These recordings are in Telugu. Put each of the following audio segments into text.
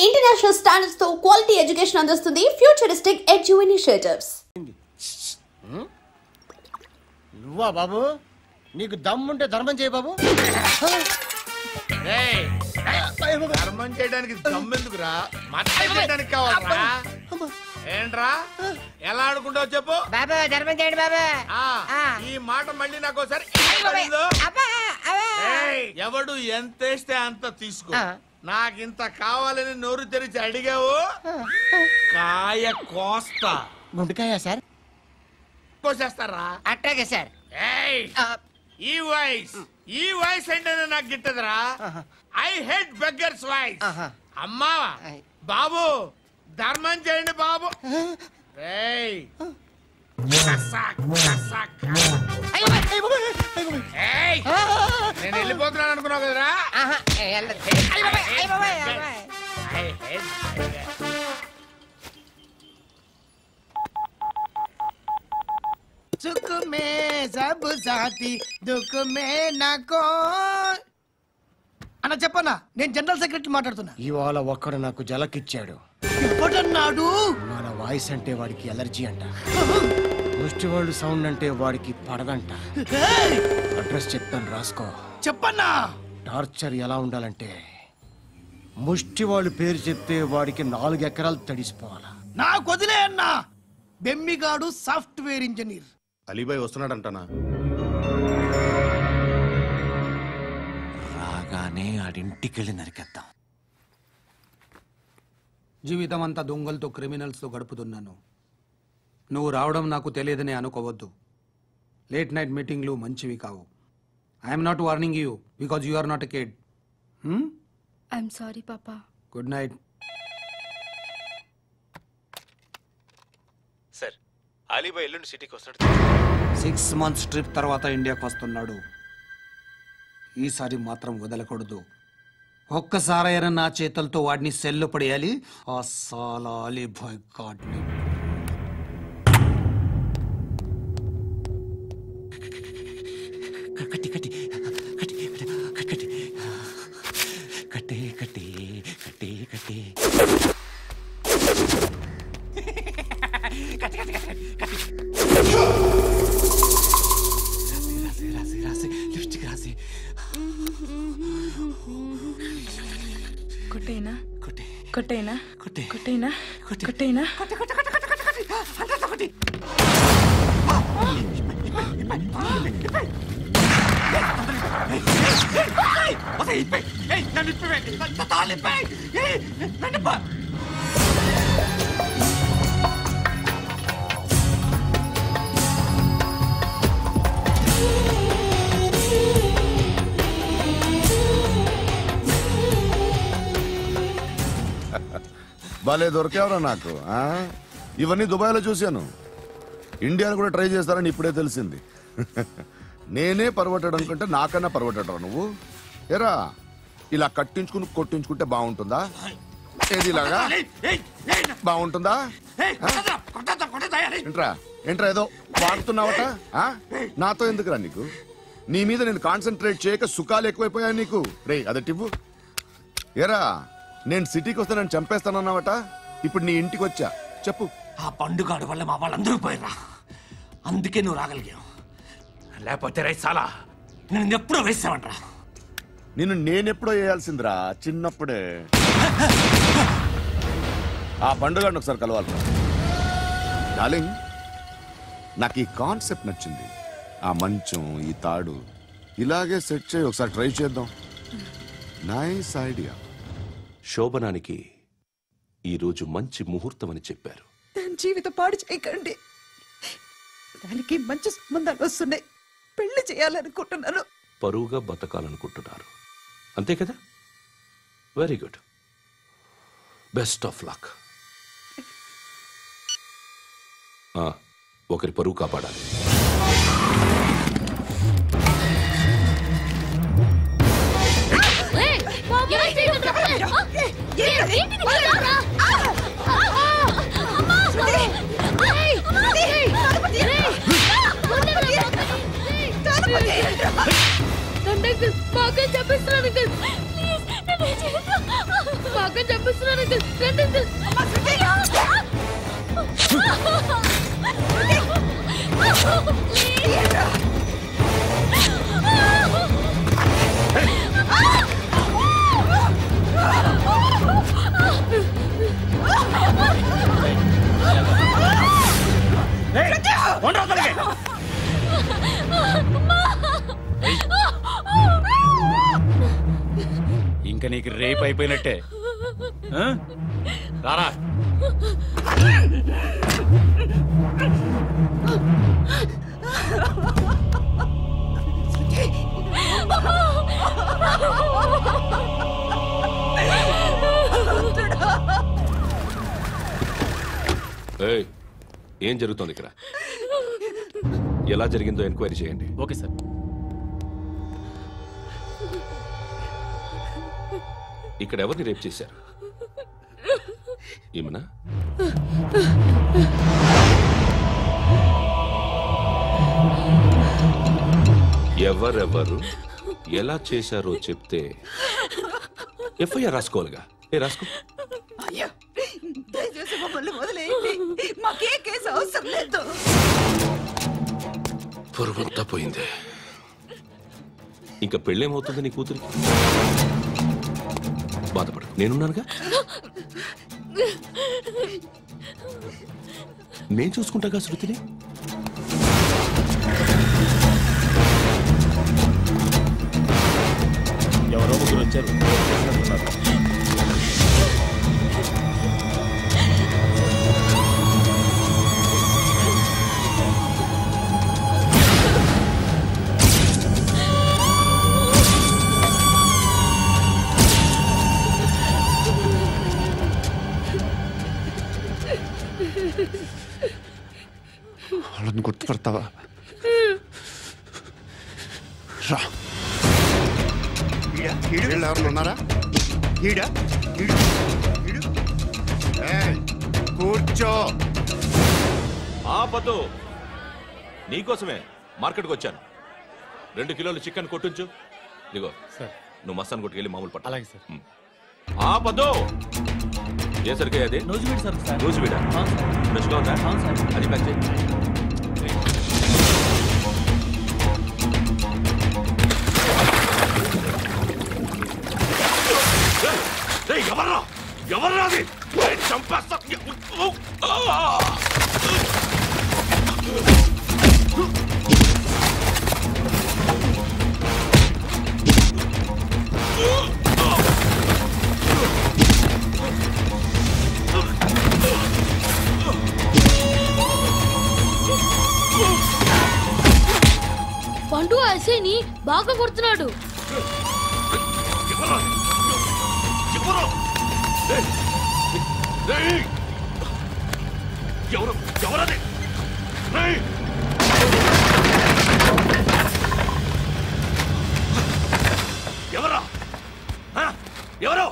ఇంటర్నేషనల్ స్టాండర్డ్స్ తో క్వాలిటీ ఎడ్యుకేషన్ అందిస్తుంది ఫ్యూచరిస్టిక్ ఎడ్యు ఇనిషియేటివ్స్. నువ్వా బాబు? నీకు దమ్ముంటే ధర్మం చేయ బాబు. ధర్మం చేయడానికి దమ్మెందుకురా? మతం చేయడానికి కావాలరా? ఏంట్రా ఎలా ఆడుకుంటావు చెప్పు బాబా. ధర్మం చేయండి బాబా. ఈ మాట మళ్ళీ నాకు ఒకసారి ఎవడు ఎంత వేస్తే అంత తీసుకో. నాకింత కావాలని నోరు తెరిచి అడిగావు, కాయ కోస్తా. గుండెకాయ సార్? కోసేస్తారా? అట్టాగే సార్. ఈ వాయిస్ ఏంటనే నాకు గిట్టదురా. I hate beggars voice. అమ్మా బాబు ధర్మం చేయండి బాబు. నేను వెళ్ళిపోతున్నాను అనుకున్నావు కదరా. సుఖ మే సబ్ సాథీ దుఃఖ మే నాకో అన్న చెప్పన్నా. నేను జనరల్ సెక్రటరీ మాట్లాడుతున్నా. ఇవాళ ఒక్కడు నాకు జలకిచ్చాడు. ఎప్పుడన్నాడు? మన వాయిస్ అంటే వాడికి ఎలర్జీ అంట. ముష్టి వాళ్ళు సౌండ్ అంటే వాడికి పడదంట. అడ్రస్ చెప్తాను రాసుకో. చెప్పన్నా. టార్చర్ ఎలా ఉండాలంటే ముష్టి వాళ్ళు పేరు చెప్తే వాడికి 4 ఎకరాలు తడిసిపోవాలా. నాకు వదిలే అన్నా. బెమ్మిగాడు సాఫ్ట్వేర్ ఇంజనీర్. అలీబాయ్ వస్తున్నాడంటనా? రాగానే ఆడింటికెళ్ళి నరికేద్దాం. జీవితం అంతా దొంగలతో క్రిమినల్స్తో గడుపుతున్నాను. నువ్వు రావడం నాకు తెలియదని అనుకోవద్దు. లేట్ నైట్ మీటింగ్లు మంచివి కావు. I'm not warning you because you are not a kid. I'm sorry పాపా. Good night. సార్, అలీబాయ్ ఎల్లుండి సిటీకి వస్తాడు. 6 months ట్రిప్ తర్వాత ఇండియాకి వస్తున్నాడు. ఈసారి మాత్రం వదలకూడదు. ఒక్కసారైనా నా చేతులతో వాడిని సెల్లు పడేయాలి. ఆ సాలా అలీబాయ్ గాడ్ని. కట్టి కట్టి కట్టి కట్టి కట్టి కట్టి కట్టి కట్టి రాసి రాసి లిప్స్టిక్ రాసి కొట్టేనా కొట్టి కొట్టేనా కొట్టి కొట్టేనా కొట్టి కొట్టేనా కొట్టి కొట్టి కొట్టి కొట్టి కొట్టి కొట్టి భలే దొరికేవరా నాకు. ఇవన్నీ దుబాయ్లో చూశాను. ఇండియాను కూడా ట్రై చేస్తారని ఇప్పుడే తెలిసింది. నేనే పర్వటాడు అనుకుంటే నాకన్నా పర్వటాడు నువ్వు. ఎరా ఇలా కట్టించుకుని కొట్టించుకుంటే బాగుంటుందా? ఏది ఇలాగా బాగుంటుందా? ఏంట్రా ఏంట్రా ఏదో వాడుతున్నావట? నాతో ఎందుకురా నీకు? నీ మీద నేను కాన్సన్ట్రేట్ చేయక సుఖాలు ఎక్కువైపోయా నీకు. రే అదటివ్వు. ఎరా నేను సిటీకి వస్తే నన్ను చంపేస్తానన్నావట. ఇప్పుడు నీ ఇంటికి వచ్చా. చెప్పు. ఆ పండుగాడు వల్ల మా వాళ్ళందరూ పోయిరా. అందుకే నువ్వు రాగలిగావు. లేకపోతే రైసాలా నేను ఎప్పుడో వేసామంటరా. నిన్ను నేనెప్పుడో వేయాల్సిందిరా చిన్నప్పుడే. ఆ పండుగను ఒకసారి కలవాలి డార్లింగ్. నాకు ఈ కాన్సెప్ట్ నచ్చింది. ఆ మంచం ఈ తాడు ఇలాగే సెట్ చేయి. ఒకసారి ట్రై చేద్దాం. Nice idea. శోభనానికి ఈరోజు మంచి ముహూర్తం అని చెప్పారు. దాని జీవితం పాడు చేయకండి. దానికి మంచి సంబంధాలు వస్తున్నాయి. పెళ్లి చేయాలనుకుంటున్నాను. పరువుగా బతకాలనుకుంటున్నారు అంతే కదా? Very good. Best of luck. ఒకరి పరువు కాపాడాలి. చెప్పిస్తున్నాను మా అక్క చంపిస్తున్నారు అంకుల్. రండి అంకుల్. ఇంకా నీకు రేప్ అయిపోయినట్టే. రారా. ఏం జరుగుతోంది ఇక్కడ? ఎలా జరిగిందో ఎంక్వైరీ చేయండి. Okay sir. ఇక్కడ ఎవరిని రేప్ చేశారు? ఈమెనా? ఎవరెవరు ఎలా చేశారో చెప్తే ఎఫ్ఐఆర్ రాసుకోవాలిగా. రాసుకో. దయచేసి మమ్మల్ని వదిలేయండి, మాకే కేసు అవసరం లేదు. పొరువంతా పోయింది. ఇంకా పెళ్ళేమవుతుంది నీ కూతురికి? బాధపడు, నేనున్నానుగా. నేను చూసుకుంటాగా శృతిని. ఎవరో ముగ్గురు వచ్చారు. వాళ్ళని గుర్తుపడతావా? రా. ఎవరు ఉన్నారా? కూర్చో. ఆపదు. నీకోసమే మార్కెట్కి వచ్చాను. 2 కిలోలు చికెన్ కొట్టుంచు. ఇదిగో సార్. నువ్వు మస్తాన్ కొట్టుకెళ్ళి మామూలు పట్టు. అలాగే సార్. ఆపదు. ఏ సరిగ్గా అది? నూజివీడు సార్. నూజివీడా? ఫ్రెష్గా ఉందా? అది ప్యాక్ చేయి. ఎవర్రా? ఎవర్రా అది? చంపేస్తా. పండు ఐసేని బాగా కొడుతున్నాడు. ఎవరది? ఎవరా? ఎవరు?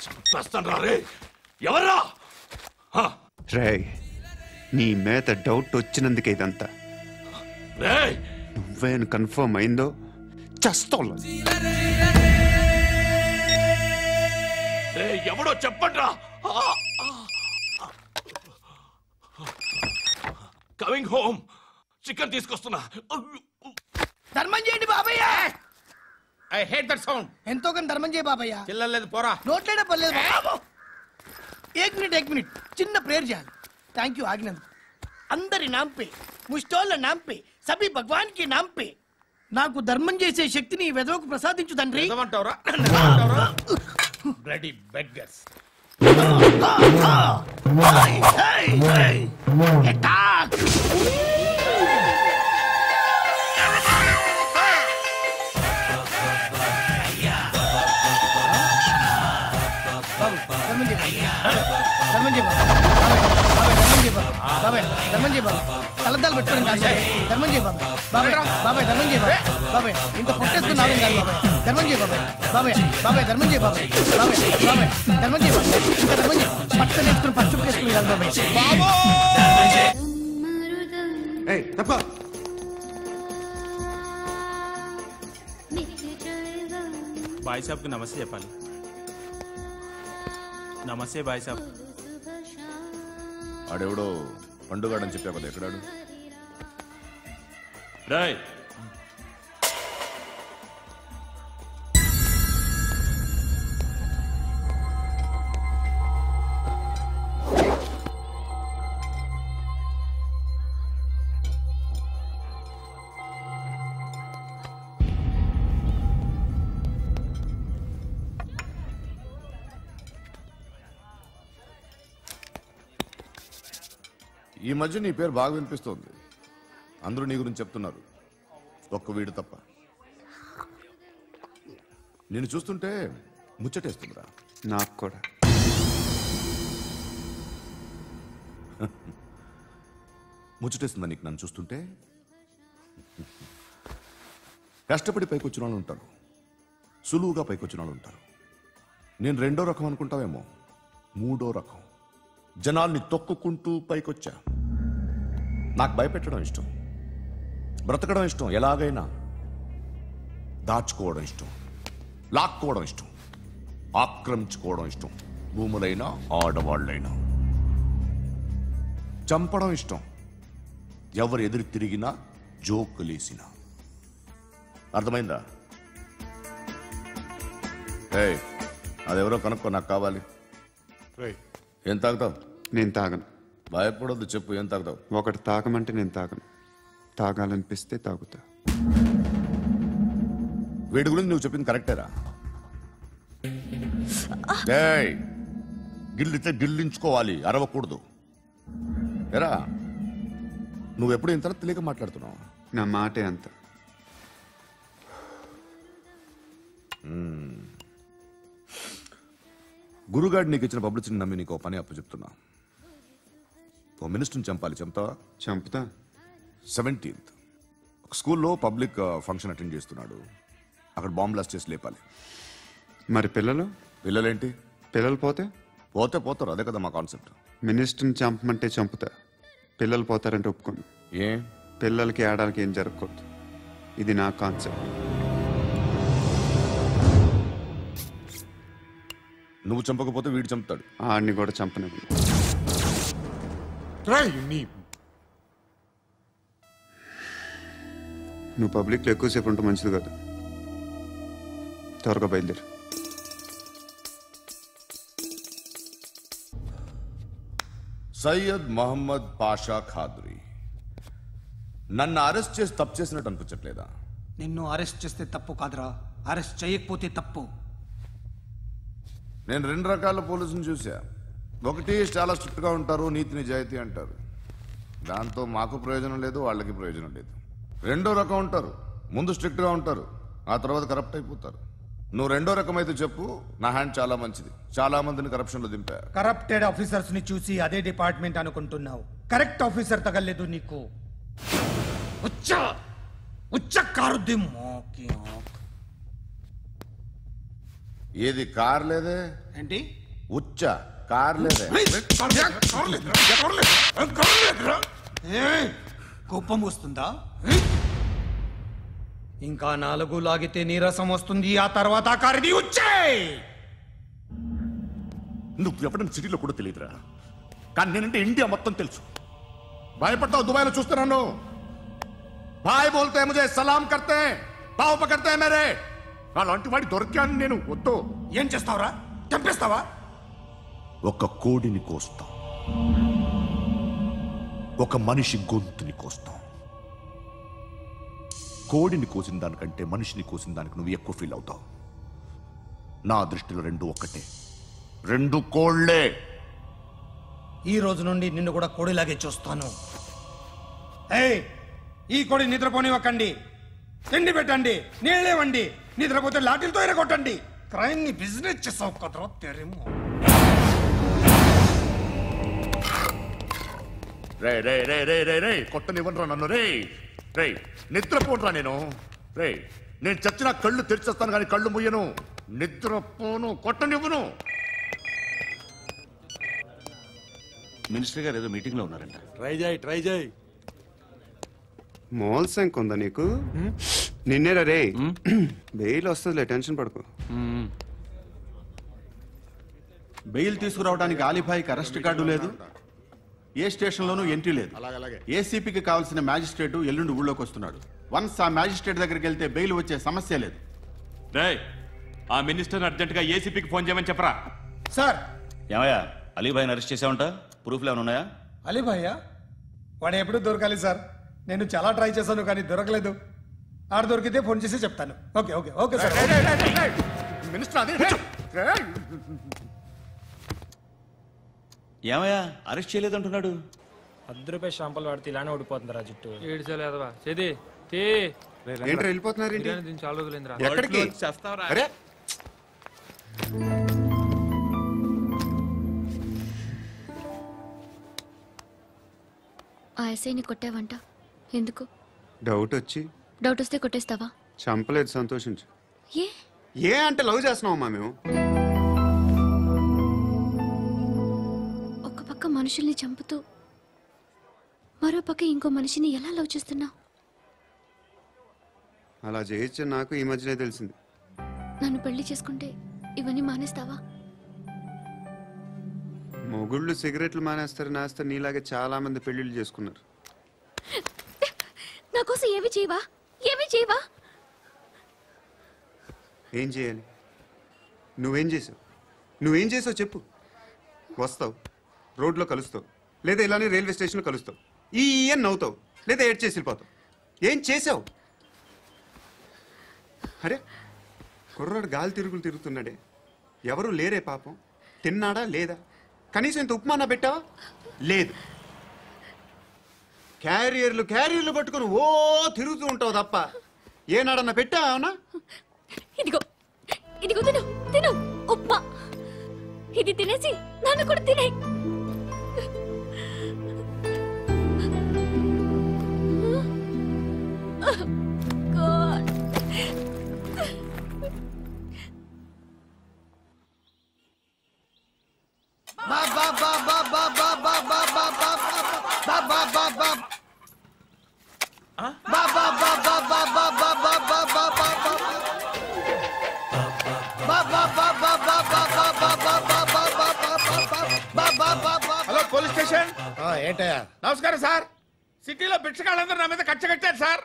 చంపేస్తాను రా రే. ఎవర్రా? రే, నీ మీద డౌట్ వచ్చినందుకే ఇదంతా. నువ్వేం కన్ఫర్మ్ అయిందో చస్తావు. ఎవడో చెప్పండ్రా. Coming home. చికెన్ తీసుకొస్తున్నా. ధర్మం చేయండి బాబయ్య. I hate that sound. ఎంతో కానీ ధర్మం చేయ బాబయ్య. చిల్లలేదు పోరా. నోట్లేడా పర్లేదు. ఏక్ మినిట్ చిన్న ప్రేయర్ చేయాలి. థ్యాంక్ యూ ఆగినందుకు. అందరి నామ్ పే, ముష్టోళ్ళ నామ్ పే, సభీ భగవాన్ కి నామ్ పే నాకు ధర్మం చేసే శక్తిని ఈ వెధవకు ప్రసాదించు తండ్రి. Bloody beggars. తలద్దాలు పెట్టుకోండి ధర్మం చేయ బాబాయ్. బాబాయ్ ధర్మం చేయ బాబాయ్. ఇంత పొట్టేసుకున్నావు కాదు బాబాయ్. ధర్మం చేయ బాబాయ్. ధర్మం చేయ బాబాయ్. ధర్మం చేయ బాబాయ్. ఇంకా ధర్మం చేయ. పట్టుకొని వేసుకుని పచ్చుకు వేసుకుని కాదు బాబాయ్. బాయ్ సాబ్కి నమస్తే చెప్పాలి. నమస్తే బాయ్ సాబ్. ఆడెవడో పండుగాడని చెప్పా కదా, ఎక్కడాడు? రాయ్ ఈ మధ్య నీ పేరు బాగా వినిపిస్తోంది. అందరూ నీ గురించి చెప్తున్నారు, ఒక్క వీడు తప్ప. నేను చూస్తుంటే ముచ్చటేస్తుందిరా. నాకు కూడా. ముచ్చటేస్తుందా నీకు నన్ను చూస్తుంటే? కష్టపడి పైకొచ్చిన వాళ్ళు ఉంటారు, సులువుగా పైకొచ్చిన వాళ్ళు ఉంటారు. నేను రెండో రకం అనుకుంటావేమో, మూడో రకం. జనాల్ని తొక్కుకుంటూ పైకొచ్చా. నాకు భయపెట్టడం ఇష్టం, బ్రతకడం ఇష్టం, ఎలాగైనా దాచుకోవడం ఇష్టం, లాక్కోవడం ఇష్టం, ఆక్రమించుకోవడం ఇష్టం. భూములైనా ఆడవాళ్ళైనా చంపడం ఇష్టం, ఎవరు ఎదురు తిరిగినా జోకులేసినా. అర్థమైందా? ఏయ్, అదెవరో కనుక్కో, నాకు కావాలి. ఏం తాగుతావు? నేను తాగను. భయపడొద్దు, చెప్పు ఏం తాగుతావు? ఒకటి తాగమంటే నేను తాగను, తాగాలనిపిస్తే తాగుతా. వీడి గురించి నువ్వు చెప్పింది కరెక్టేరా? ఏయ్, గిల్లితే గిల్లించుకోవాలి, అరవకూడదు. ఎరా, నువ్వెప్పుడు ఇంత తెలియక మాట్లాడుతున్నావు? నా మాటే అంత. గురుగాడు నీకు ఇచ్చిన పబ్లిసిటీని నమ్మి నీకు పని అప్పు చెప్తున్నా. ఓ మినిస్టర్ని చంపాలి, చంపుతావా? చంపుతా. 17th ఒక స్కూల్లో పబ్లిక్ ఫంక్షన్ అటెండ్ చేస్తున్నాడు, అక్కడ బాంబ్ బ్లాస్ట్ చేసి లేపాలి. మరి పిల్లలు? పిల్లలేంటి? పిల్లలు పోతే పోతే పోతారు, అదే కదా మా కాన్సెప్ట్. మినిస్టర్ని చంపమంటే చంపుతా, పిల్లలు పోతారంటే ఒప్పుకోను. ఏ? పిల్లలకి ఆడాలకి ఏం జరగకూడదు, ఇది నా కాన్సెప్ట్. నువ్వు చంపకపోతే వీడు చంపుతాడు. ఆడిని కూడా చంపనివ్వను. నువ్వు పబ్లిక్లో ఎక్కువసేపు ఉంటే మంచిది కాదు. త్వరగా బయలుదేరు. సయ్యద్ మహమ్మద్ పాషా ఖాద్రీ. నన్ను అరెస్ట్ చేసి తప్పు చేసినట్టు అనిపించట్లేదా? నిన్ను అరెస్ట్ చేస్తే తప్పు కాదురా, అరెస్ట్ చేయకపోతే తప్పు. నేను 2 రకాల పోలీసుని చూసా. ఒకటి చాలా స్ట్రిక్ట్ గా ఉంటారు, నీతి నిజాయితీ అంటారు, దాంతో మాకు ప్రయోజనం లేదు, వాళ్ళకి ప్రయోజనం లేదు. రెండో రకం ఉంటారు, ముందు స్ట్రిక్ట్ గా ఉంటారు, ఆ తర్వాత కరప్ట్ అయిపోతారు. నువ్వు రెండో రకం అయితే చెప్పు, నా హ్యాండ్ చాలా మంచిది, చాలా మందిని కరప్షన్ లో దింపా. కరప్టెడ్ ఆఫీసర్స్ ని చూసి అదే డిపార్ట్మెంట్ అనుకుంటున్నావు, కరెక్ట్ ఆఫీసర్ తగలేదు నీకు. ఏది కార్ లేదే? ఏంటి? ఉచ్చ కార్ లేదే? కోపం వస్తుందా? ఇంకా 4 లాగితే నీరసం వస్తుంది, ఆ తర్వాత కారిది ఉచ్చే. నువ్వు ఎప్పుడైనా సిటీలో కూడా తెలియదురా, కానీ నేనంటే ఇండియా మొత్తం తెలుసు. భయపడతావు? దుబాయ్లో చూస్తున్నాను, భాయ్ బోల్తే ముజే సలాం కర్తే పావు పకర్తే మేరే. అలాంటి వాడి దొరికాను నేను. వద్దు. ఏం చేస్తావురా? చంపేస్తావా? ఒక కోడిని కోస్తాం, ఒక మనిషి గొంతుని కోస్తాం. కోడిని కోసిన దానికంటే మనిషిని కోసిన దానికి నువ్వు ఎక్కువ ఫీల్ అవుతావు. నా దృష్టిలో 2 ఒక్కటే, 2 కోళ్లే. ఈ రోజు నుండి నిన్ను కూడా కోడిలాగే చూస్తాను. ఏయ్, ఈ కోడి నిద్రపోనివ్వకండి, తిండి పెట్టండి, నీళ్ళేవండి, నిద్రపోతే లాఠీలతో ఎరగొట్టండి. క్రైమ్ ని బిజినెస్ చేసావు కదరా తెరేమో. రే రే రే రే రే రే కొట్టనివ్వనరా నన్ను. రే రే నిద్రపోనరా నేను. రే నేను చచ్చిన కళ్ళు తెరిచేస్తాను కానీ కళ్ళు ముయ్యను. నిద్రపోను, కొట్టనివ్వను. మినిస్టర్ గారు ఏదో మీటింగ్ లో ఉన్నారంట. ట్రై చేయి. మోల్ సంక్ ఉందా నీకు? నిన్నేరా రే బెయిల్ వస్తుందిలే, టెన్షన్ పడుకో. బెయిల్ తీసుకురావడానికి ఆలిభాయికి అరెస్ట్ కార్డు లేదు, ఏ స్టేషన్లోనూ ఎంట్రీ లేదు. ఏసీపీకి కావాల్సిన మ్యాజిస్ట్రేటు ఎల్లుండి ఊళ్ళోకి వస్తున్నాడు. వన్స్ ఆ మ్యాజిస్ట్రేట్ దగ్గరికి వెళ్తే బెయిల్ వచ్చే సమస్య లేదు. ఆ మినిస్టర్ అర్జెంట్ గా ఏసీపీకి ఫోన్ చేయమని చెప్పరా. సార్. ఏమయ్యా అలీభాయిని అరెస్ట్ చేసావంట? ప్రూఫ్లు ఏమైనా ఉన్నాయా? అలీభాయ్యా వాడు ఎప్పుడు దొరకాలి సార్. నేను చాలా ట్రై చేశాను కానీ దొరకలేదు. ఆడ దొరికితే ఫోన్ చేసి చెప్తాను. Okay okay okay sir. ఏమయ్యా అరెస్ట్ చేయలేదంటున్నాడు? ₹10 షాంపూలు వాడితే ఇలానే ఓడిపోతుందిరా జుట్టు. ఏడ్చలేదవా చేది ఏంట్రా వెళ్ళిపోతున్నారు? చాలా రోజులైందిరా. ఎక్కడికి? అరే ఆ ఎస్ఐని కొట్టావంట, ఎందుకు? డౌట్ వచ్చి. డౌట్ వస్తే కొట్టేస్తావా? చంపలేదు, సంతోషించు. ఏ ఏ అంటే లవ్ చేస్తున్నావమ్మా మేము. ఒక పక్క మనుషుల్ని చంపుతూ మరో పక్క ఇంకో మనిషిని ఎలా లవ్ చేస్తున్నావు? అలా చేయొచ్చు నాకు ఈ మధ్యనే తెలిసింది. నన్ను పెళ్లి చేసుకుంటే ఇవన్నీ మానేస్తావా? మొగుళ్ళు సిగరెట్లు మానేస్తారు, నేస్తారు. నీలాగే చాలా మంది పెళ్లిళ్ళు చేసుకున్నారు. నా కోసం ఏమి చేయవా? ఏమి చేయవా? ఏం చేయాలి? నువ్వేం చేసావు? నువ్వేం చేసావు చెప్పు. వస్తావు, రోడ్లో కలుస్తావు, లేదా ఇలానే రైల్వే స్టేషన్లో కలుస్తావు, ఈ నవ్వుతావు, లేదా ఏడ్ చేసి వెళ్ళిపోతావు. ఏం చేసావు? అరే కుర్రాడు గాలి తిరుగులు తిరుగుతున్నాడే, ఎవరు లేరే పాపం. తిన్నాడా లేదా? కనీసం ఇంత ఉప్మానా పెట్టావా? లేదు. క్యారియర్లు పట్టుకుని ఓ తిరుగుతూ ఉంటావు తప్ప ఏనాడన్నా పెట్టావా? ఇదిగో ఇదిగో తిను తిను ఉప్మా. ఇది తినేసి నన్ను కూడా తినే. Hello police station. ఏంటయ్యా? నమస్కారం సార్. సిటీలో భిక్షగాళ్ళందరూ నా మీద కచ్చ కట్టారు సార్.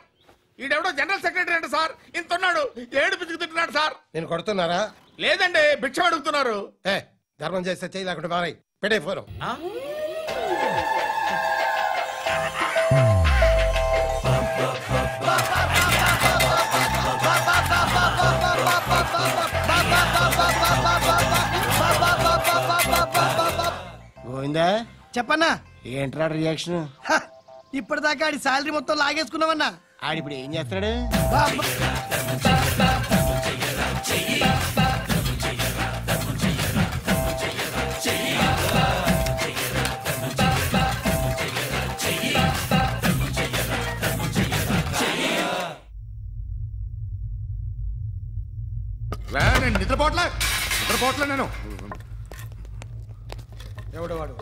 ఈడెవడో జనరల్ సెక్రటరీ అంట సార్. ఇంత ఉన్నాడు, ఏడు పిచ్చుకు తింటున్నాడు సార్. నేను కొడుతున్నారా? లేదండి, భిక్ష అడుగుతున్నారు. ధర్మం చేస్తే చేయి, లేకుంటే మారాయి. పెట్టే ఫోను. గోవిందా చెప్పన్నా. ఏంట్రా రియాక్షన్? ఇప్పటిదాకా ఆడి శాలరీ మొత్తం లాగేసుకున్నావన్నా. ఆడిప్పుడు ఏం చేస్తున్నాడు? నేను నిద్రపోవట్లే నేను. ఎవడు వాడు?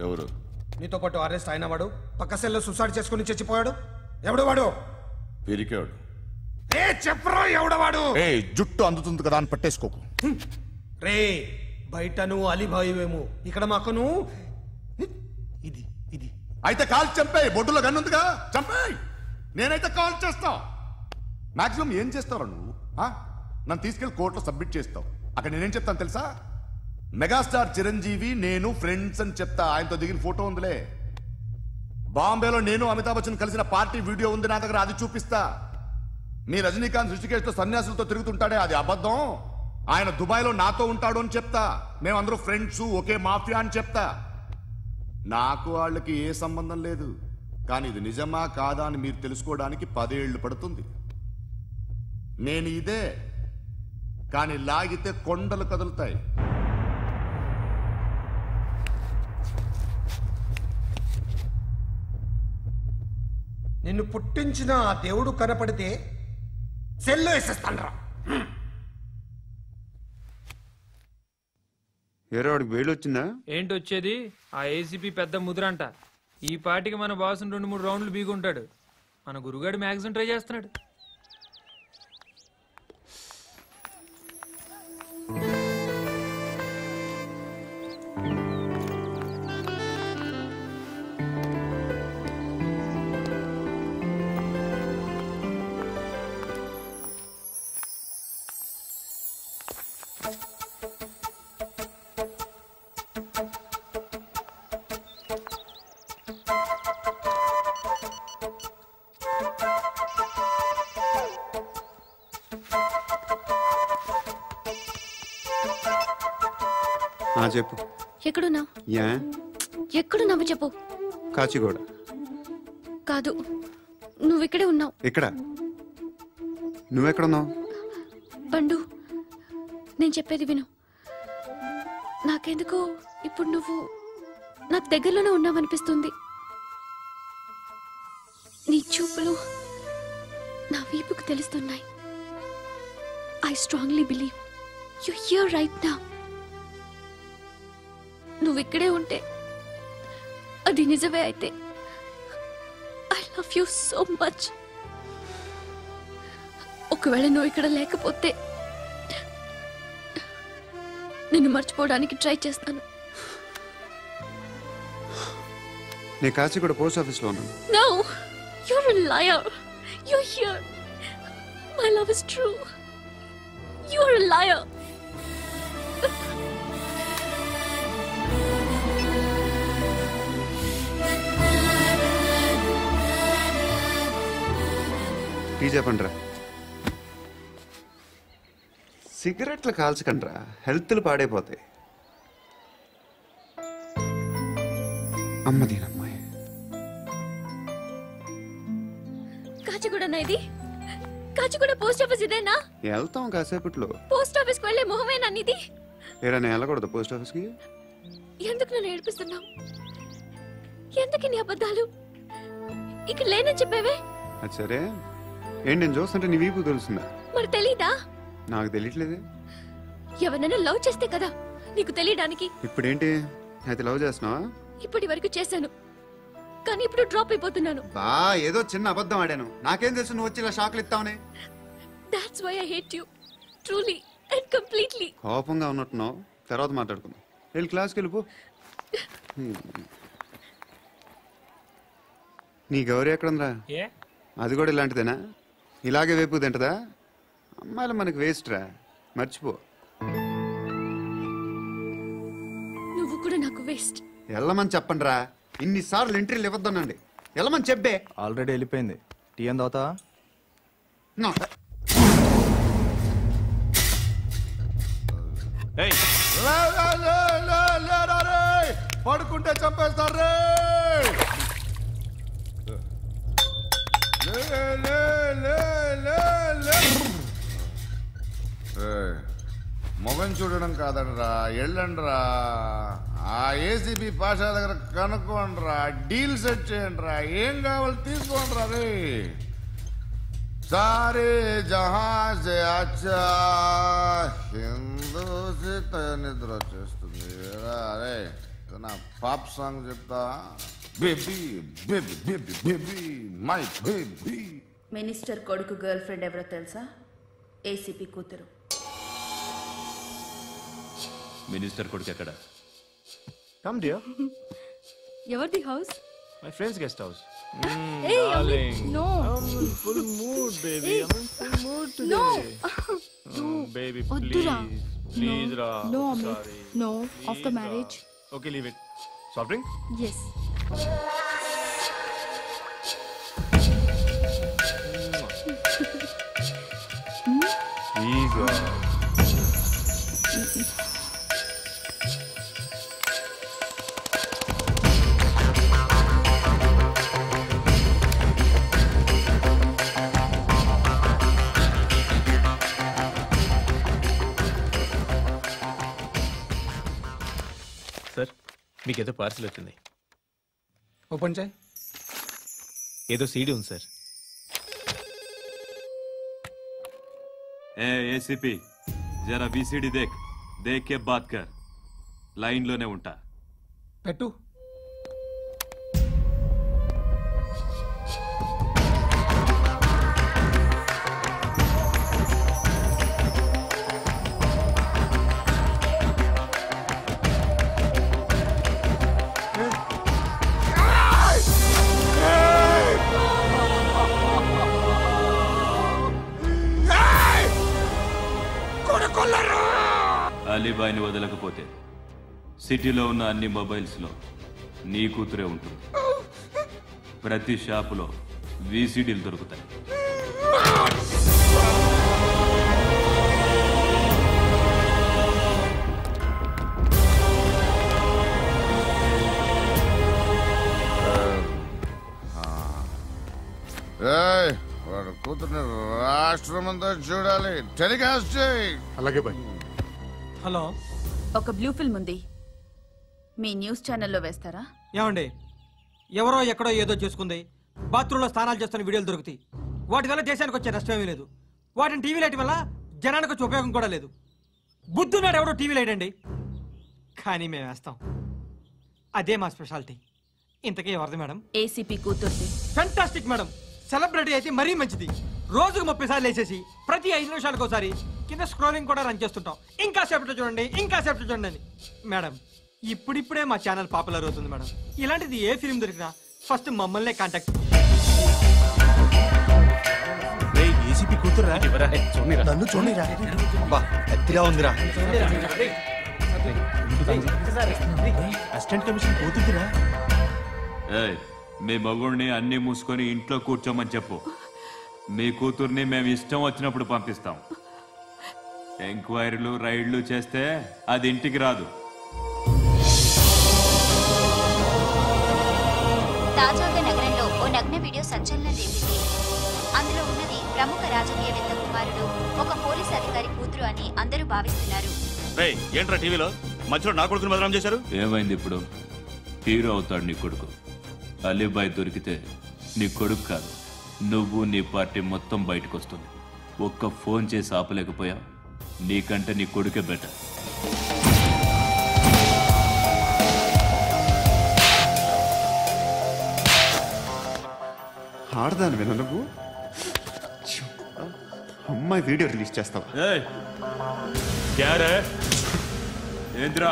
ఎవరు? నీతో పాటు అరెస్ట్ అయిన వాడు, పక్క సెల్లో సూసైడ్ చేసుకుని చచ్చిపోయాడు. ఎవడు వాడు? పిరికాడు. చెప్పరా ఎవడవాడు? జుట్టు అందుతుంది కదా అని పట్టేసుకోకు. రే బయట నువ్వు అలీబాయివేమో, ఇక్కడ మాకు నువ్వు ఇది ఇది. అయితే కాల్ చంపేయి. బొడ్డులో గన్నుందిగా, చంపేయి. నేనైతే కాల్ చేస్తా. మాక్సిమం ఏం చేస్తావు నువ్వు? నన్ను తీసుకెళ్లి కోర్టులో సబ్మిట్ చేస్తావు. అక్కడ నేనేం చెప్తాను తెలుసా? మెగాస్టార్ చిరంజీవి నేను ఫ్రెండ్స్ అని చెప్తా. ఆయనతో దిగిన ఫోటో ఉందిలే. బాంబేలో నేను అమితాబ్ బచ్చన్ కలిసిన పార్టీ వీడియో ఉంది నా దగ్గర, అది చూపిస్తా. మీ రజనీకాంత్ ఋషికేష్ తో సన్యాసులతో తిరుగుతుంటాడే, అది అబద్ధం. ఆయన దుబాయ్ లో నాతో ఉంటాడు అని చెప్తా. మేమందరూ ఫ్రెండ్స్, ఒకే మాఫియా అని చెప్తా. నాకు వాళ్ళకి ఏ సంబంధం లేదు. కానీ ఇది నిజమా కాదా అని మీరు తెలుసుకోవడానికి 10 ఏళ్లు పడుతుంది. నేను ఇదే, కానీ లాగితే కొండలు కదులుతాయి. నిన్ను పుట్టించిన ఆ దేవుడు కనపడితే సెల్లో వేసేస్తాను. వాడికి బెయిల్ వచ్చిందా? ఏంటి వచ్చేది? ఆ ఏసీపీ పెద్ద ముద్రంట. ఈ పాటికి మన బాసుని 2-3 రౌండ్లు బీగుంటాడు. మన గురుగాడు మ్యాక్సిమం ట్రై చేస్తున్నాడు. చెప్పు. ఎక్కడున్నావు? యా ఎక్కడున్నావు చెప్పు. కాచిగూడ. కాదు, నువ్వు ఇక్కడే ఉన్నావు. ఇక్కడ నువ్వెక్కడున్నావు? పండు, నేను చెప్పేది విను. నాకెందుకో ఇప్పుడు నువ్వు నాకు దగ్గరలోనే ఉన్నావనిపిస్తుంది. నీ చూపులు నా వీపుకు తెలుస్తున్నాయి. I strongly believe you here right now. నువ్వు ఇక్కడే ఉంటే అది నిజమే అయితే I love you so much. ఒకవేళ నువ్వు ఇక్కడ లేకపోతే నిన్ను మర్చిపోవడానికి ట్రై చేస్తాను. నేను కాచిగూడ పోస్ట్ ఆఫీస్లో ఉన్నాను. No, you're a liar. You're here. My love is true. You're a liar. Tea చెప్పండిరా. సిగరెట్లు కాల్చకండ్రా, హెల్త్లు పాడైపోతాయి. అమ్మదీనమ్మాయి. కాచిగూడనా ఇది? కాచిగూడ పోస్ట్ ఆఫీస్ ఇదేనా? వెళ్తాం కాసేపట్లో. పోస్ట్ ఆఫీస్ కు వెళ్ళే మొహమేనా నీది? ఏరా నేను వెళ్ళకూడదు పోస్ట్ ఆఫీస్కి? ఎందుకు నన్ను ఏడిపిస్తున్నావు? ఎందుకు నీ అబద్ధాలు? ఇక్కడ లేనని చెప్పేవే. అది సరే, ఏంటి నేను చూస్తుంటే నీ వీపు తెలుస్తుందా? మరి తెలీదా? నాకు తెలియట్లేదే. ఎవరైనా లవ్ చేస్తే కదా నీకు తెలియడానికి. ఇప్పుడేంటి అయితే లవ్ చేస్తున్నావా? ఇప్పటి వరకు చేశాను, కానీ ఇప్పుడు డ్రాప్ అయిపోతున్నాను. బా ఏదో చిన్న అబద్ధం ఆడాను. నాకేం తెలుసు నువ్వు వచ్చి ఇలా షాక్లు ఇస్తావని. That's why I hate you. Truly and completely. కోపంగా ఉన్నట్టున్నావు, తర్వాత మాట్లాడుకుందాం. వెళ్ళి క్లాస్కి వెళ్ళిపో. నీ గౌరీ ఎక్కడుందా? అది కూడా ఇలాంటిదేనా? ఇలాగే వేపు తింటదా? అమ్మాయిలు మనకి వేస్ట్ రా, మర్చిపో. నువ్వు కూడా నాకు వేస్ట్. వెళ్ళమని చెప్పండి రా. ఇన్నిసార్లు ఎంట్రీలు ఇవ్వద్దనండి. వెళ్ళమని చెప్పే. ఆల్రెడీ వెళ్ళిపోయింది. టీ ఏం తాగుతా? పడుకుంటే చంపేస్తారు. మొగం చూడడం కాదండ్రా, వెళ్ళండ్రా. ఆ ఏసీబీ పాషా దగ్గర కనుక్కోండ్రా, డీల్ సెట్ చేయండిరా, ఏం కావాలి తీసుకోండిరా. రే సారే జహాజే అచ్చా హిందూ నిద్ర వచ్చేస్తుంది. అరే నా పాప్ సాంగ్ చెప్తా. Baby baby baby baby my baby. Minister కొడుకు గర్ల్ ఫ్రెండ్ ఎవరో తెలుసా? ఏసీపీ కూతురు. మినిస్టర్ కొడుకు ఎక్కడ? Come dear. ఎవరిది house? My friend's guest house. Hey, Darling. no. I'm in full mood, baby. Hey. I'm in full mood today. No. Baby, Oddura. please. Please, Ra. No, Amit. Sorry. No. Please, After Ra. marriage. Okay, leave it. Soft drink? Yes. Please, Ra. Sir, మీకేదో పార్సిల్ వచ్చింది. ఓపెన్ చేయి. ఏదో సీడీ ఉంది సార్. ఏ ఏసీపీ, జరా వీసీడీ దేక్, దేక్ కే బాత్ కర్. లైన్ లోనే ఉంటా. పెట్టు. అలీబాయిని వదలకపోతే సిటీలో ఉన్న అన్ని మొబైల్స్లో నీ కూతురే ఉంటుంది. ప్రతి షాపులో వీసీడీలు దొరుకుతాయి. కూతుర్ని రాష్ట్రమంతా చూడాలి. టెలికాస్ట్ చేయి. అలాగే బాయ్. హలో, ఒక బ్లూ ఫిల్మ్ ఉంది, మీ న్యూస్ ఛానల్లో వేస్తారా? ఏమండి, ఎవరో ఎక్కడో ఏదో చేసుకుంది, బాత్రూంలో స్నానాలు చేస్తున్న వీడియోలు దొరుకుతాయి. వాటి వల్ల దేశానికి వచ్చే నష్టమేమీ లేదు. వాటిని టీవీ లైట్ వల్ల జనానికి వచ్చే ఉపయోగం కూడా లేదు. బుద్ధున్నాడు ఎవడో టీవీ లైట్ అండి, కానీ మేము వేస్తాం. అదే మా స్పెషాలిటీ. ఇంతకీ ఎవరిది మేడం? ఏసీపీ కూతుర్ది. Fantastic madam. సెలబ్రిటీ అయితే మరీ మంచిది. రోజుకు 30 సార్లు వేసేసి ప్రతి 5 నిమిషాలకు ఒకసారి కింద స్క్రోలింగ్ కూడా రన్ చేస్తుంటాం. ఇంకా సేపట్లో చూడండి, ఇంకా సేపట్లో చూడండి అని. మేడం, ఇప్పుడిప్పుడే మా ఛానల్ పాపులర్ అవుతుంది మేడం. ఇలాంటిది ఏ ఫిల్మ్ దొరికినా ఫస్ట్ మమ్మల్నే కాంటాక్ట్. ఏసీపీ కూతురా? నన్ను చూడరా. ఎత్తిగా ఉందిరా. Assistant commission కూతురురా. మీ మగుడిని అన్ని మూసుకొని ఇంట్లో కూర్చోమని చెప్పు. మీ కూతుర్ని మేము ఇష్టం వచ్చినప్పుడు పంపిస్తాం. ఎంక్వైరీలు రైడ్లు చేస్తే అది ఇంటికి రాదు. తాజాగా నగరంలో ఓ నగ్న వీడియో సంచలనం రేపింది. అందులో ఉన్నది ప్రముఖ రాజకీయవేత్త కుమారుడు, ఒక పోలీస్ అధికారి కూతురు అని అందరూ భావిస్తున్నారు. ఏంట్రా టీవీలో మధ్యలో నా కొడుకుని బదనాం చేశారు? ఏమైంది ఇప్పుడు? హీరో అవుతాడు నీ కొడుకు. అలీబాయ్ దొరికితే నీ కొడుకు కాదు, నువ్వు నీ పార్టీ మొత్తం బయటకు వస్తుంది. ఒక్క ఫోన్ చేసి ఆపలేకపోయా, నీకంటే నీ కొడుకే బెటర్. ఆడదాని విన నువ్వు అమ్మాయి వీడియో రిలీజ్ చేస్తావా? ఏంద్రా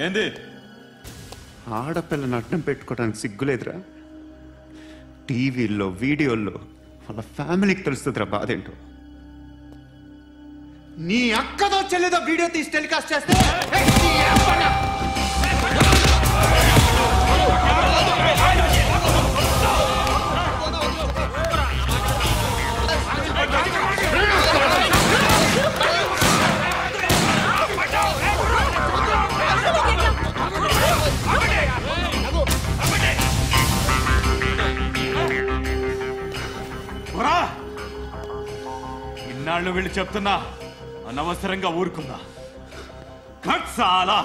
ఏంది? ఆడపిల్లని అడ్డం పెట్టుకోవడానికి సిగ్గులేదురా? టీవీల్లో వీడియోల్లో వాళ్ళ ఫ్యామిలీకి తెలుస్తుందిరా బాధేంటో. నీ అక్కదో చెల్లిదో వీడియో తీసి టెలికాస్ట్ చేస్తే ఇన్నాళ్ళు వీళ్ళు చెప్తున్నా అనవసరంగా ఊరుకుందా. చాలా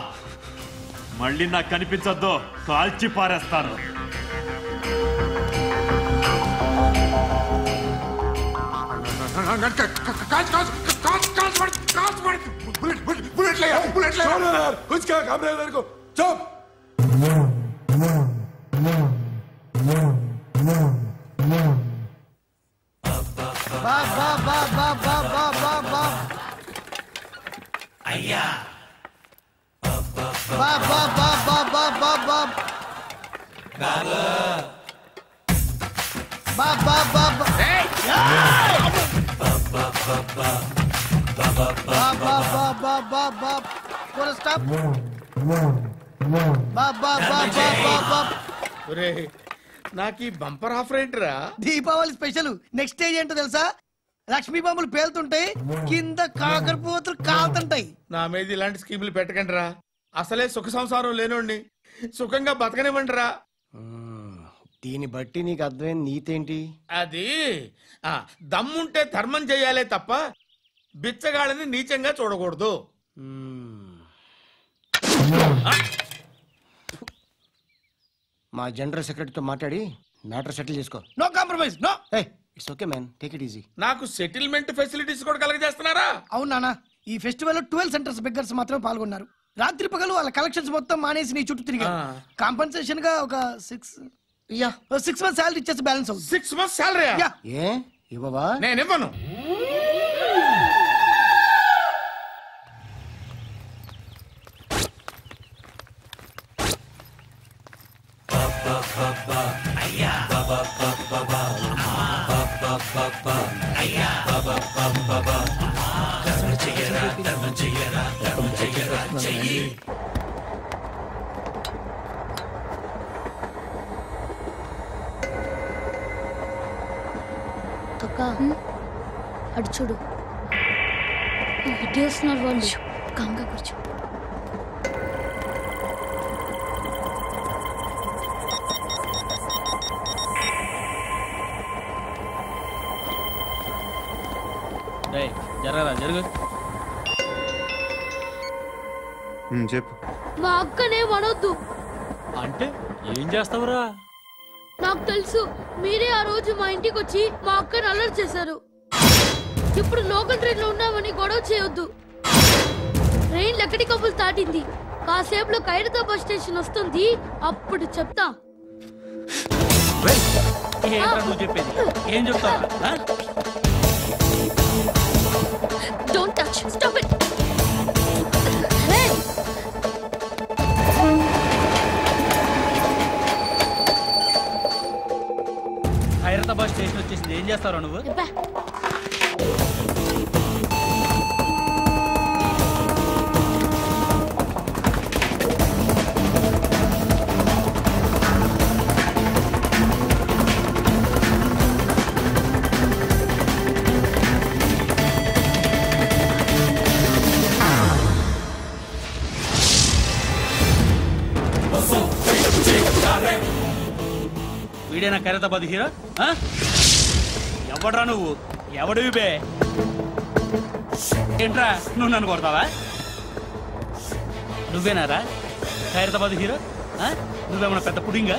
మళ్ళీ నాకు కనిపించద్దు, కాల్చి పారేస్తాను. అయ్యా నాకు ఈ బంపర్ ఆఫర్ ఏంటిరా? దీపావళి స్పెషల్. నెక్స్ట్ స్టేజ్ ఏంటో తెలుసా? లక్ష్మీ బాంబులు పేలుతుంటాయి, కింద కాకరపోతులు కాలుతుంటాయి. నా మీద ఇలాంటి స్కీములు పెట్టకండి రా. అసలే సుఖ సంసారం లేనోండి, సుఖంగా బతకనివ్వండి రా. దీన్ని బట్టి నీకు అర్థమైన నీతేంటి? అది దమ్ముంటే ధర్మం చెయ్యాలే తప్ప బిచ్చగాళ్ళని నీచంగా చూడకూడదు. మా జనరల్ సెక్రటరీతో మాట్లాడి మ్యాటర్ సెటిల్ చేసుకో. No compromise, no. It's okay man, take it easy. నాకు సెటిల్మెంట్ ఫెసిలిటీస్ కూడా కలగజేస్తున్నారా? అవును నాన్న, ఈ ఫెస్టివల్ లో 12 సెంటర్స్ బెగ్గర్స్ మాత్రమే పాల్గొన్నారు. రాత్రి పగలు వాళ్ళ కలెక్షన్స్ మొత్తం మానేసి నీ చుట్టూ తిరిగారు. కాంపన్సేషన్ గా ఒక 6 months సాలరీ ఇచ్చేసి బ్యాలెన్స్ అవుతుంది. 6 months సాలరీ? ఏ ఇవ్వవా? నేను ఇవ్వను. అక్క అటు చూడు, ఇటు వస్తున్నారు వాళ్ళు. కామ్గా కూర్చో. జరగరా జరుగు. చెప్పు. మా అక్కనే వనొద్దు. అంటే ఏం చేస్తావురా? నాకు తెలుసు, మీరే ఆ రోజు మా ఇంటికి వచ్చి మా అక్కని అలర్ట్ చేశారు. ఇప్పుడు లోకల్ ట్రైన్ లో ఉన్నామని గొడవ చేయొద్దు. ట్రైన్ లక్కడి కప్పులు దాటింది. కాసేపులో ఖైరతాబాద్ స్టేషన్ వస్తుంది, అప్పుడు చెప్తా. నువ్వు చెప్పేది ఏం చెప్తావా? Don't touch, stop it. Khairatabad station వచ్చేసింది, ఏం చేస్తారా నువ్వు? వీడేనా ఖైరతాబాద్ హీరో? ఎవడ్రా నువ్వు? ఎవడివి బే? ఏంట్రా నువ్వు నన్ను కొడతావా? నువ్వేనారా ఖైరతాబాద్ హీరో? నువ్వేమన్నా పెద్ద పుడింగా?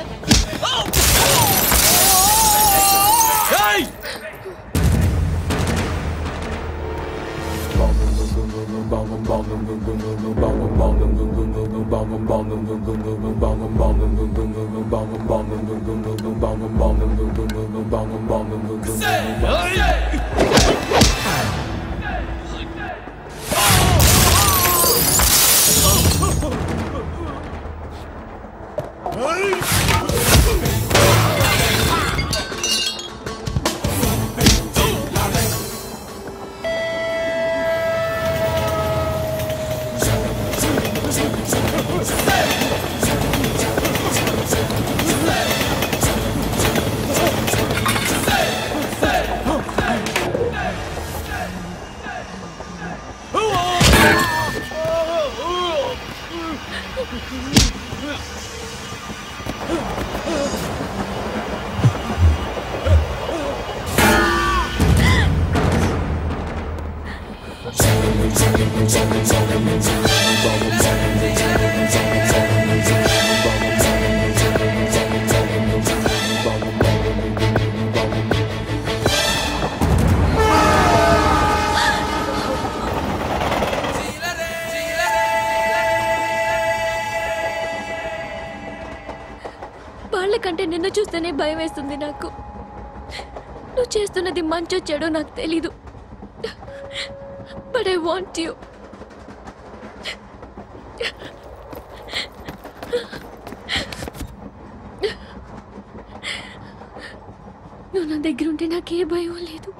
వాళ్ళకంటే నిన్ను చూస్తేనే భయం వేస్తుంది నాకు. నువ్వు చేస్తున్నది మంచో చెడో నాకు తెలీదు, బట్ ఐ వాంట్ యూ. నువ్వు నా దగ్గర ఉంటే నాకే భయం లేదు.